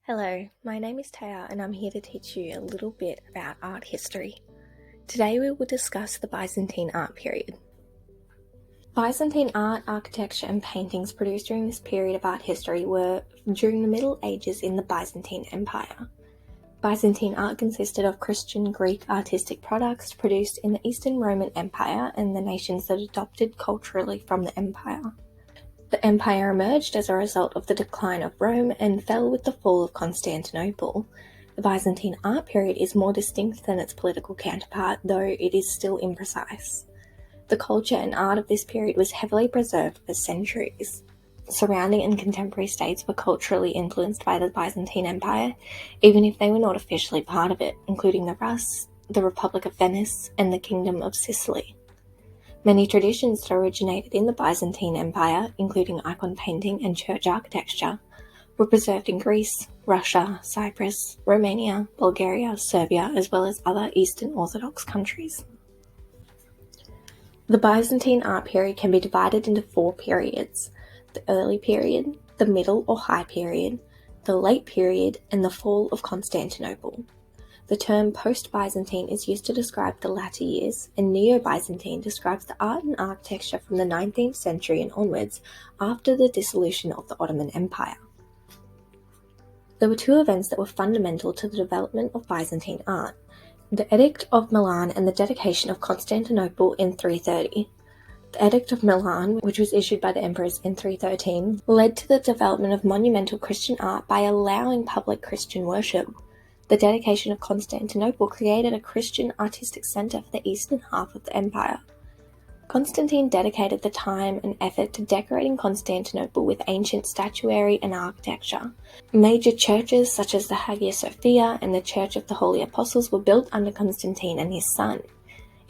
Hello, my name is Taya and I'm here to teach you a little bit about art history. Today we will discuss the Byzantine art period. Byzantine art, architecture and paintings produced during this period of art history were during the Middle Ages in the Byzantine Empire. Byzantine art consisted of Christian Greek artistic products produced in the Eastern Roman Empire and the nations that adopted culturally from the empire. The empire emerged as a result of the decline of Rome and fell with the fall of Constantinople. The Byzantine art period is more distinct than its political counterpart, though it is still imprecise. The culture and art of this period was heavily preserved for centuries. Surrounding and contemporary states were culturally influenced by the Byzantine Empire, even if they were not officially part of it, including the Rus, the Republic of Venice, and the Kingdom of Sicily. Many traditions that originated in the Byzantine Empire, including icon painting and church architecture, were preserved in Greece, Russia, Cyprus, Romania, Bulgaria, Serbia, as well as other Eastern Orthodox countries. The Byzantine art period can be divided into 4 periods: the early period, the middle or high period, the late period, and the fall of Constantinople. The term post-Byzantine is used to describe the latter years, and Neo-Byzantine describes the art and architecture from the 19th century and onwards after the dissolution of the Ottoman Empire. There were 2 events that were fundamental to the development of Byzantine art: the Edict of Milan and the dedication of Constantinople in 330. The Edict of Milan, which was issued by the emperors in 313, led to the development of monumental Christian art by allowing public Christian worship. The dedication of Constantinople created a Christian artistic center for the eastern half of the empire. Constantine dedicated the time and effort to decorating Constantinople with ancient statuary and architecture. Major churches such as the Hagia Sophia and the Church of the Holy Apostles were built under Constantine and his son.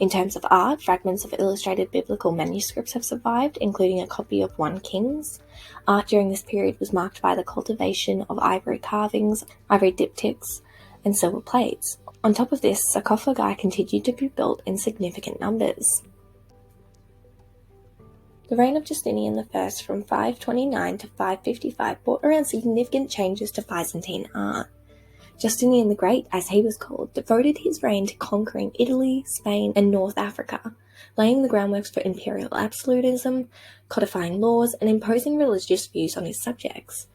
In terms of art, fragments of illustrated biblical manuscripts have survived, including a copy of 1 Kings. Art during this period was marked by the cultivation of ivory carvings, ivory diptychs, and silver plates. On top of this, sarcophagi continued to be built in significant numbers. The reign of Justinian I from 529 to 555 brought around significant changes to Byzantine art. Justinian the Great, as he was called, devoted his reign to conquering Italy, Spain, and North Africa, laying the groundwork for imperial absolutism, codifying laws, and imposing religious views on his subjects.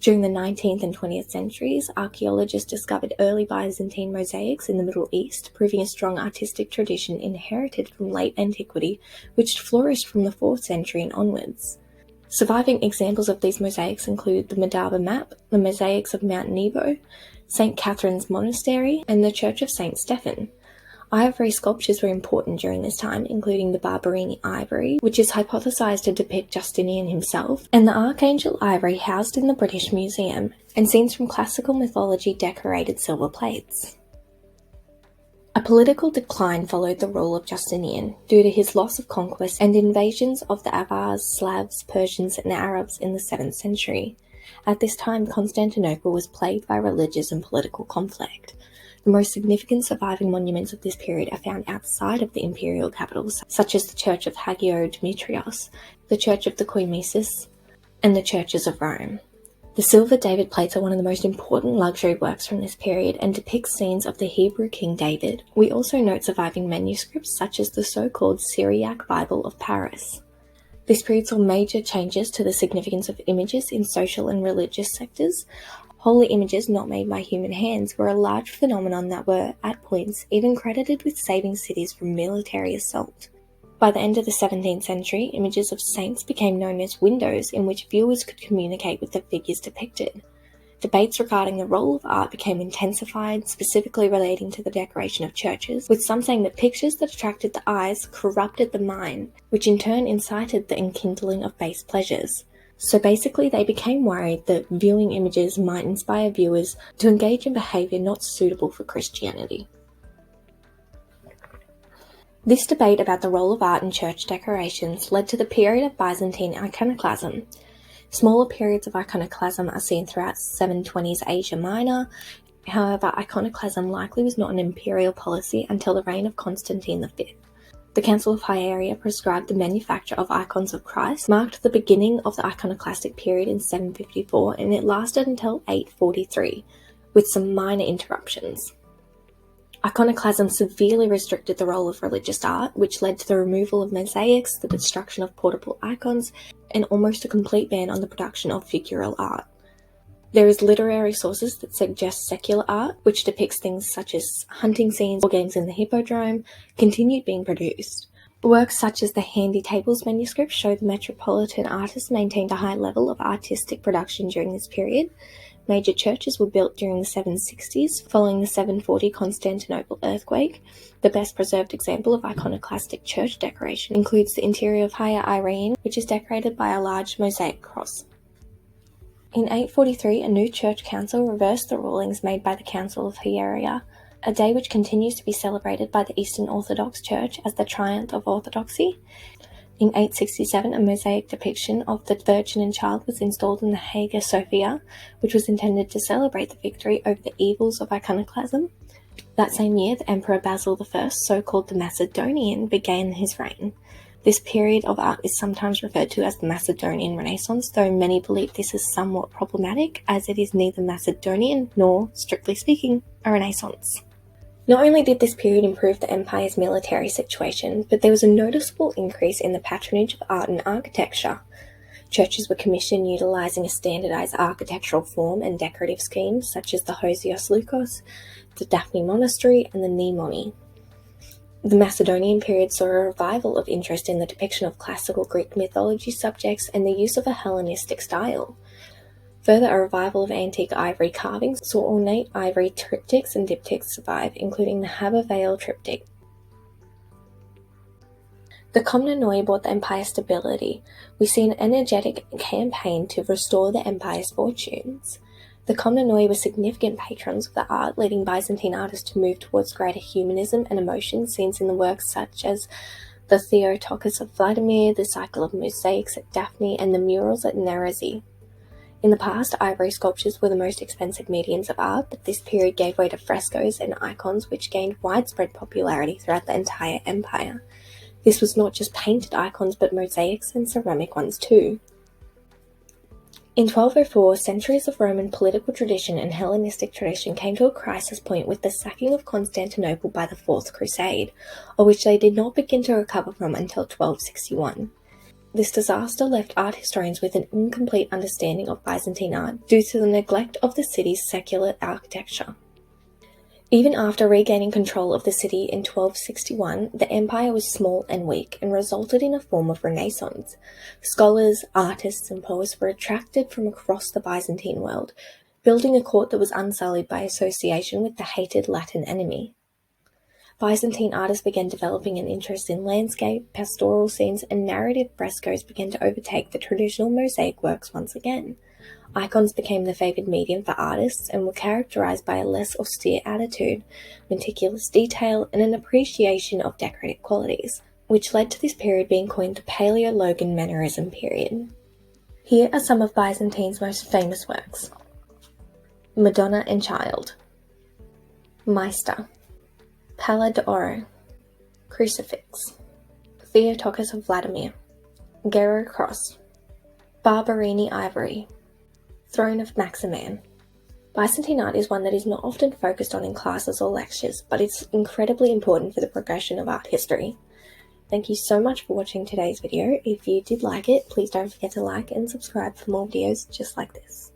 During the 19th and 20th centuries, archaeologists discovered early Byzantine mosaics in the Middle East, proving a strong artistic tradition inherited from late antiquity, which flourished from the 4th century and onwards. Surviving examples of these mosaics include the Madaba map, the mosaics of Mount Nebo, St. Catherine's Monastery, and the Church of St. Stephen. Ivory sculptures were important during this time, including the Barberini ivory, which is hypothesized to depict Justinian himself, and the Archangel ivory housed in the British Museum, and scenes from classical mythology decorated silver plates. A political decline followed the rule of Justinian, due to his loss of conquest and invasions of the Avars, Slavs, Persians, and Arabs in the 7th century. At this time, Constantinople was plagued by religious and political conflict. The most significant surviving monuments of this period are found outside of the imperial capitals, such as the Church of Hagio Dimitrios, the Church of the Queen Mrs, and the churches of Rome. The silver David plates are one of the most important luxury works from this period and depict scenes of the Hebrew King David. We also note surviving manuscripts such as the so-called Syriac Bible of Paris. This period saw major changes to the significance of images in social and religious sectors. Holy images not made by human hands were a large phenomenon that were, at points, even credited with saving cities from military assault. By the end of the 17th century, images of saints became known as windows in which viewers could communicate with the figures depicted. Debates regarding the role of art became intensified, specifically relating to the decoration of churches, with some saying that pictures that attracted the eyes corrupted the mind, which in turn incited the enkindling of base pleasures. So basically they became worried that viewing images might inspire viewers to engage in behaviour not suitable for Christianity. This debate about the role of art in church decorations led to the period of Byzantine iconoclasm. Smaller periods of iconoclasm are seen throughout 720s Asia Minor. However, iconoclasm likely was not an imperial policy until the reign of Constantine V. The Council of Hieria prescribed the manufacture of icons of Christ, marked the beginning of the iconoclastic period in 754, and it lasted until 843, with some minor interruptions. Iconoclasm severely restricted the role of religious art, which led to the removal of mosaics, the destruction of portable icons, and almost a complete ban on the production of figural art. There is literary sources that suggest secular art, which depicts things such as hunting scenes or games in the hippodrome, continued being produced. Works such as the Handy Tables manuscript show the metropolitan artists maintained a high level of artistic production during this period. Major churches were built during the 760s, following the 740 Constantinople earthquake. The best preserved example of iconoclastic church decoration includes the interior of Hagia Irene, which is decorated by a large mosaic cross. In 843, a new church council reversed the rulings made by the Council of Hieria, a day which continues to be celebrated by the Eastern Orthodox Church as the triumph of orthodoxy. In 867, a mosaic depiction of the Virgin and Child was installed in the Hagia Sophia, which was intended to celebrate the victory over the evils of iconoclasm. That same year, the Emperor Basil I, so-called the Macedonian, began his reign. This period of art is sometimes referred to as the Macedonian Renaissance, though many believe this is somewhat problematic, as it is neither Macedonian nor, strictly speaking, a Renaissance. Not only did this period improve the empire's military situation, but there was a noticeable increase in the patronage of art and architecture. Churches were commissioned utilizing a standardized architectural form and decorative schemes such as the Hosios Lukos, the Daphne Monastery, and the Mnemoni. The Macedonian period saw a revival of interest in the depiction of classical Greek mythology subjects and the use of a Hellenistic style. Further, a revival of antique ivory carvings saw ornate ivory triptychs and diptychs survive, including the Haber Vale triptych. The Komnenoi brought the empire stability. We see an energetic campaign to restore the empire's fortunes. The Komnenoi were significant patrons of the art, leading Byzantine artists to move towards greater humanism and emotion, seen in the works such as the Theotokos of Vladimir, the Cycle of Mosaics at Daphne, and the murals at Nerezi. In the past, ivory sculptures were the most expensive mediums of art, but this period gave way to frescoes and icons which gained widespread popularity throughout the entire empire. This was not just painted icons, but mosaics and ceramic ones too. In 1204, centuries of Roman political tradition and Hellenistic tradition came to a crisis point with the sacking of Constantinople by the Fourth Crusade, of which they did not begin to recover from until 1261. This disaster left art historians with an incomplete understanding of Byzantine art due to the neglect of the city's secular architecture. Even after regaining control of the city in 1261, the empire was small and weak and resulted in a form of renaissance. Scholars, artists, and poets were attracted from across the Byzantine world, building a court that was unsullied by association with the hated Latin enemy. Byzantine artists began developing an interest in landscape, pastoral scenes, and narrative frescoes began to overtake the traditional mosaic works once again. Icons became the favoured medium for artists and were characterised by a less austere attitude, meticulous detail, and an appreciation of decorative qualities, which led to this period being coined the Paleologan Mannerism period. Here are some of Byzantine's most famous works: Madonna and Child, Maester, Palla d'Oro, Crucifix, Theotokos of Vladimir, Gero Cross, Barberini Ivory, Throne of Maximan. Byzantine art is one that is not often focused on in classes or lectures, but it's incredibly important for the progression of art history. Thank you so much for watching today's video. If you did like it, please don't forget to like and subscribe for more videos just like this.